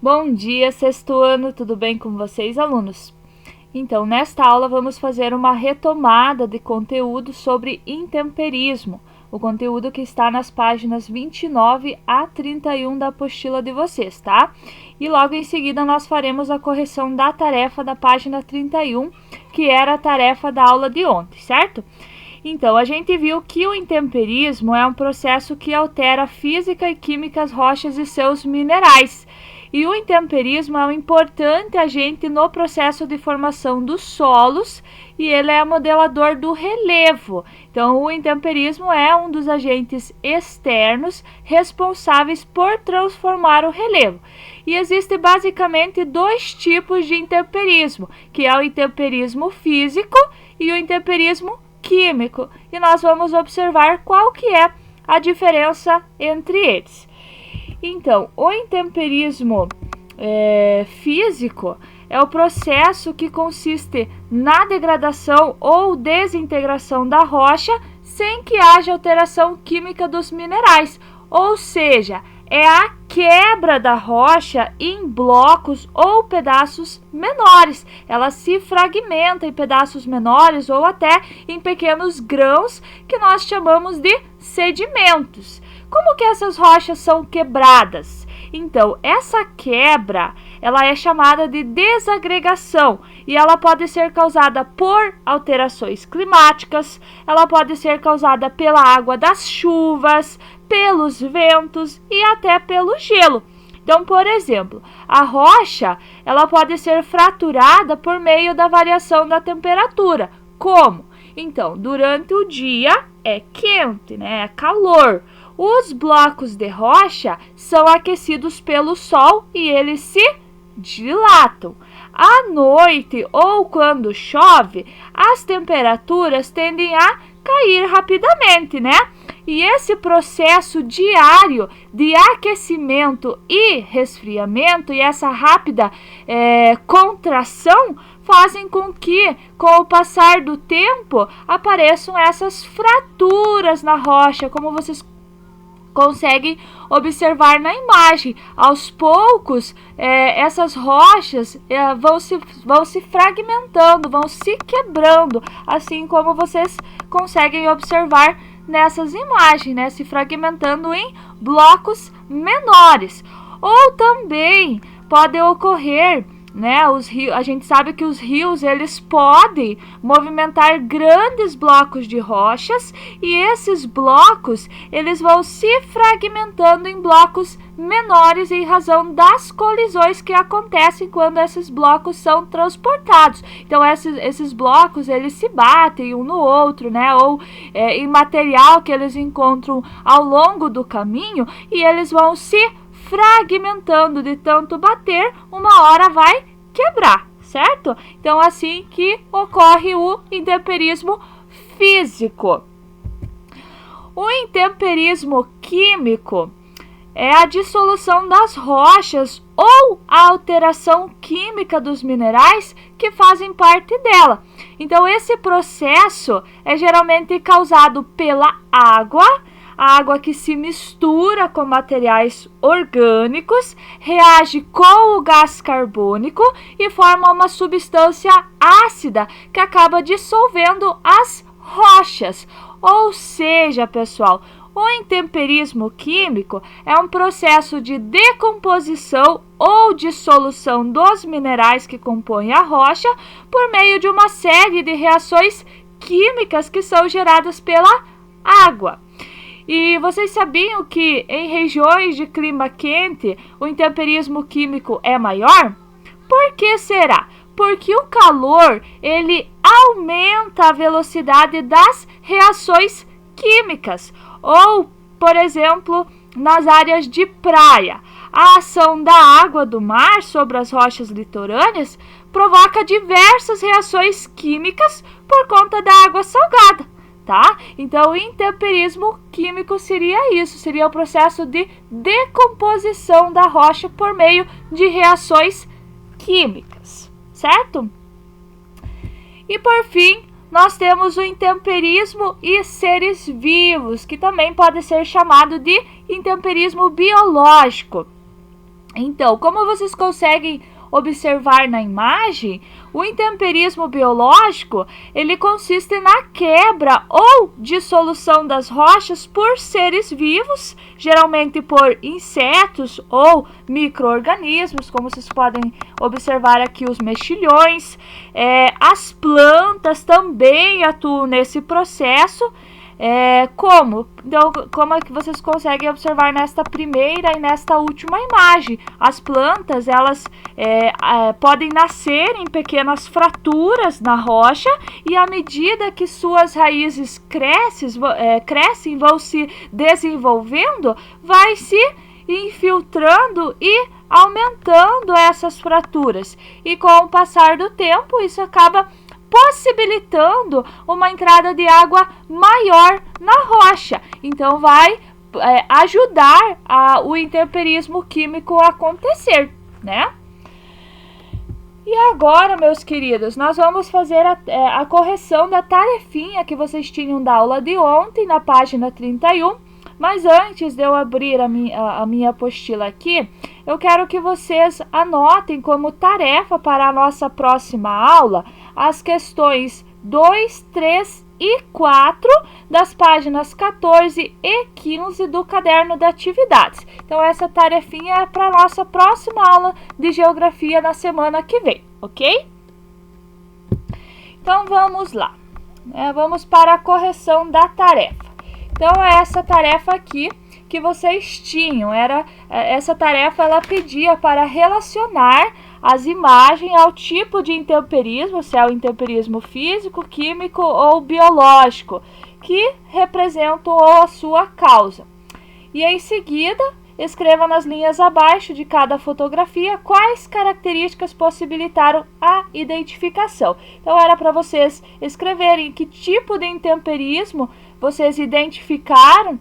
Bom dia, sexto ano, tudo bem com vocês, alunos? Então, nesta aula vamos fazer uma retomada de conteúdo sobre intemperismo, o conteúdo que está nas páginas 29 a 31 da apostila de vocês, tá? E logo em seguida nós faremos a correção da tarefa da página 31, que era a tarefa da aula de ontem, certo? Então, a gente viu que o intemperismo é um processo que altera física e química as rochas e seus minerais. E o intemperismo é um importante agente no processo de formação dos solos e ele é modelador do relevo. Então, o intemperismo é um dos agentes externos responsáveis por transformar o relevo. E existe basicamente dois tipos de intemperismo, que é o intemperismo físico e o intemperismo químico. E nós vamos observar qual que é a diferença entre eles. Então, o intemperismo físico é o processo que consiste na degradação ou desintegração da rocha sem que haja alteração química dos minerais, ou seja, é a quebra da rocha em blocos ou pedaços menores. Ela se fragmenta em pedaços menores ou até em pequenos grãos que nós chamamos de sedimentos. Como que essas rochas são quebradas? Então, essa quebra, ela é chamada de desagregação e ela pode ser causada por alterações climáticas, ela pode ser causada pela água das chuvas, pelos ventos e até pelo gelo. Então, por exemplo, a rocha, ela pode ser fraturada por meio da variação da temperatura. Como? Então, durante o dia é quente, né? É calor. Os blocos de rocha são aquecidos pelo sol e eles se dilatam. À noite ou quando chove, as temperaturas tendem a cair rapidamente, né? E esse processo diário de aquecimento e resfriamento e essa rápida contração fazem com que, com o passar do tempo, apareçam essas fraturas na rocha, como vocês conseguem observar na imagem. Aos poucos, essas rochas vão se fragmentando, vão se quebrando, assim como vocês conseguem observar nessas imagens, né? Se fragmentando em blocos menores. Ou também pode ocorrer, né, os rios, a gente sabe que os rios eles podem movimentar grandes blocos de rochas e esses blocos eles vão se fragmentando em blocos menores em razão das colisões que acontecem quando esses blocos são transportados. Então esses blocos eles se batem um no outro, né, ou em material que eles encontram ao longo do caminho e eles vão se fragmentando de tanto bater, uma hora vai quebrar, certo? Então, assim que ocorre o intemperismo físico. O intemperismo químico é a dissolução das rochas ou a alteração química dos minerais que fazem parte dela. Então, esse processo é geralmente causado pela água, a água que se mistura com materiais orgânicos, reage com o gás carbônico e forma uma substância ácida que acaba dissolvendo as rochas. Ou seja, pessoal, o intemperismo químico é um processo de decomposição ou dissolução dos minerais que compõem a rocha por meio de uma série de reações químicas que são geradas pela água. E vocês sabiam que em regiões de clima quente o intemperismo químico é maior? Por que será? Porque o calor ele aumenta a velocidade das reações químicas. Ou, por exemplo, nas áreas de praia, a ação da água do mar sobre as rochas litorâneas provoca diversas reações químicas por conta da água salgada. Tá? Então, o intemperismo químico seria isso, seria o processo de decomposição da rocha por meio de reações químicas, certo? E por fim, nós temos o intemperismo e seres vivos, que também pode ser chamado de intemperismo biológico. Então, como vocês conseguem observar na imagem, o intemperismo biológico, ele consiste na quebra ou dissolução das rochas por seres vivos, geralmente por insetos ou micro-organismos, como vocês podem observar aqui os mexilhões. As plantas também atuam nesse processo. Como é que vocês conseguem observar nesta primeira e nesta última imagem? As plantas, elas podem nascer em pequenas fraturas na rocha e à medida que suas raízes crescem, vão se desenvolvendo, vai se infiltrando e aumentando essas fraturas. E com o passar do tempo, isso acaba possibilitando uma entrada de água maior na rocha. Então vai ajudar o intemperismo químico a acontecer, né? E agora, meus queridos, nós vamos fazer a correção da tarefinha que vocês tinham da aula de ontem, na página 31. Mas antes de eu abrir a minha apostila aqui, eu quero que vocês anotem como tarefa para a nossa próxima aula as questões 2, 3 e 4 das páginas 14 e 15 do caderno de atividades. Então, essa tarefinha é para a nossa próxima aula de geografia na semana que vem, ok? Então, vamos lá. Vamos para a correção da tarefa. Então, essa tarefa aqui que vocês tinham, essa tarefa ela pedia para relacionar as imagens ao tipo de intemperismo, se é o intemperismo físico, químico ou biológico, que representam a sua causa. E em seguida, escreva nas linhas abaixo de cada fotografia quais características possibilitaram a identificação. Então, era para vocês escreverem que tipo de intemperismo vocês identificaram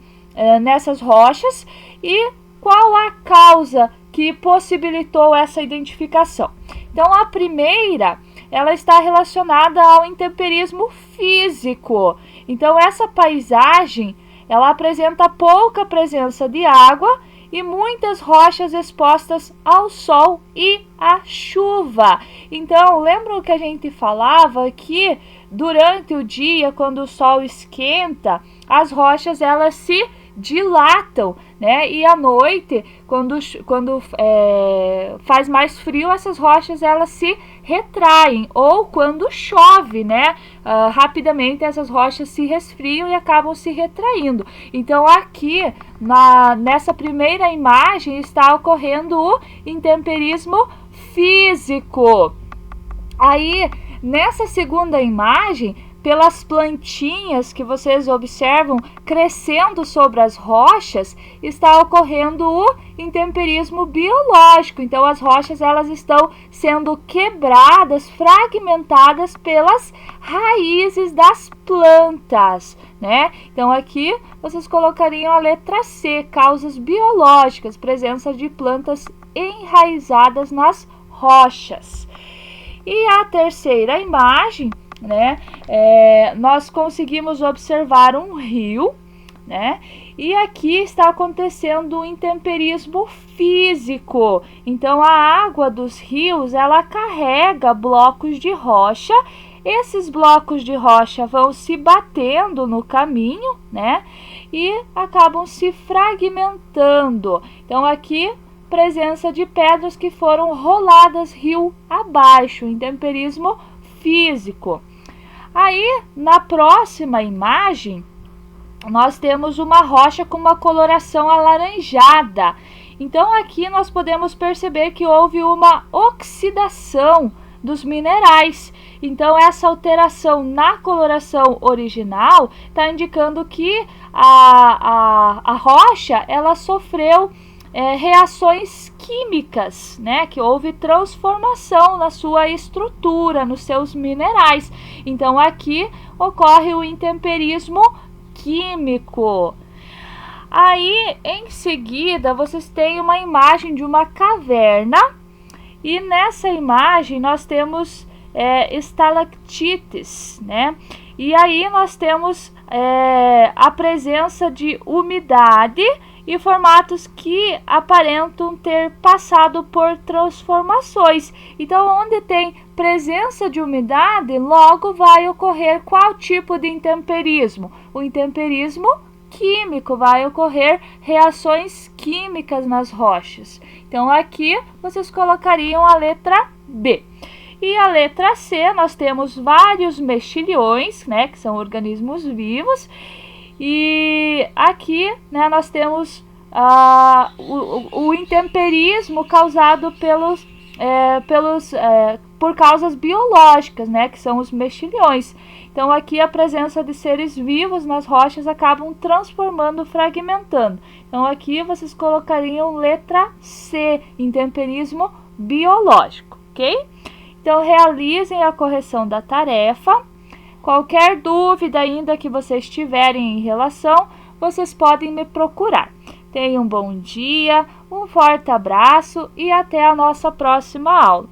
nessas rochas e qual a causa que possibilitou essa identificação. Então, a primeira, ela está relacionada ao intemperismo físico. Então, essa paisagem, ela apresenta pouca presença de água e muitas rochas expostas ao sol e à chuva. Então, lembram que a gente falava que durante o dia, quando o sol esquenta, as rochas elas se dilatam, né? E à noite, quando faz mais frio, essas rochas elas se retraem, ou quando chove, né? Rapidamente essas rochas se resfriam e acabam se retraindo. Então, aqui nessa primeira imagem está ocorrendo o intemperismo físico. Aí, nessa segunda imagem, pelas plantinhas que vocês observam crescendo sobre as rochas, está ocorrendo o intemperismo biológico. Então, as rochas elas estão sendo quebradas, fragmentadas pelas raízes das plantas, né? Então, aqui vocês colocariam a letra C, causas biológicas, presença de plantas enraizadas nas rochas. E a terceira imagem, né, nós conseguimos observar um rio, né, e aqui está acontecendo um intemperismo físico. Então, a água dos rios, ela carrega blocos de rocha. Esses blocos de rocha vão se batendo no caminho, né, e acabam se fragmentando. Então, aqui, presença de pedras que foram roladas rio abaixo, intemperismo físico. Aí, na próxima imagem, nós temos uma rocha com uma coloração alaranjada. Então, aqui nós podemos perceber que houve uma oxidação dos minerais. Então, essa alteração na coloração original está indicando que a rocha ela sofreu reações químicas, né? Que houve transformação na sua estrutura, nos seus minerais. Então, aqui ocorre o intemperismo químico. Aí, em seguida, vocês têm uma imagem de uma caverna. E nessa imagem, nós temos estalactites, né? E aí, nós temos a presença de umidade e formatos que aparentam ter passado por transformações. Então, onde tem presença de umidade, logo vai ocorrer qual tipo de intemperismo? O intemperismo químico, vai ocorrer reações químicas nas rochas. Então, aqui vocês colocariam a letra B. E a letra C, nós temos vários mexilhões, né, que são organismos vivos. E aqui, né, nós temos o intemperismo causado por causas biológicas, né, que são os mexilhões. Então, aqui a presença de seres vivos nas rochas acabam transformando, fragmentando. Então, aqui vocês colocariam letra C, intemperismo biológico, ok? Então, realizem a correção da tarefa. Qualquer dúvida ainda que vocês tiverem em relação, vocês podem me procurar. Tenham um bom dia, um forte abraço e até a nossa próxima aula.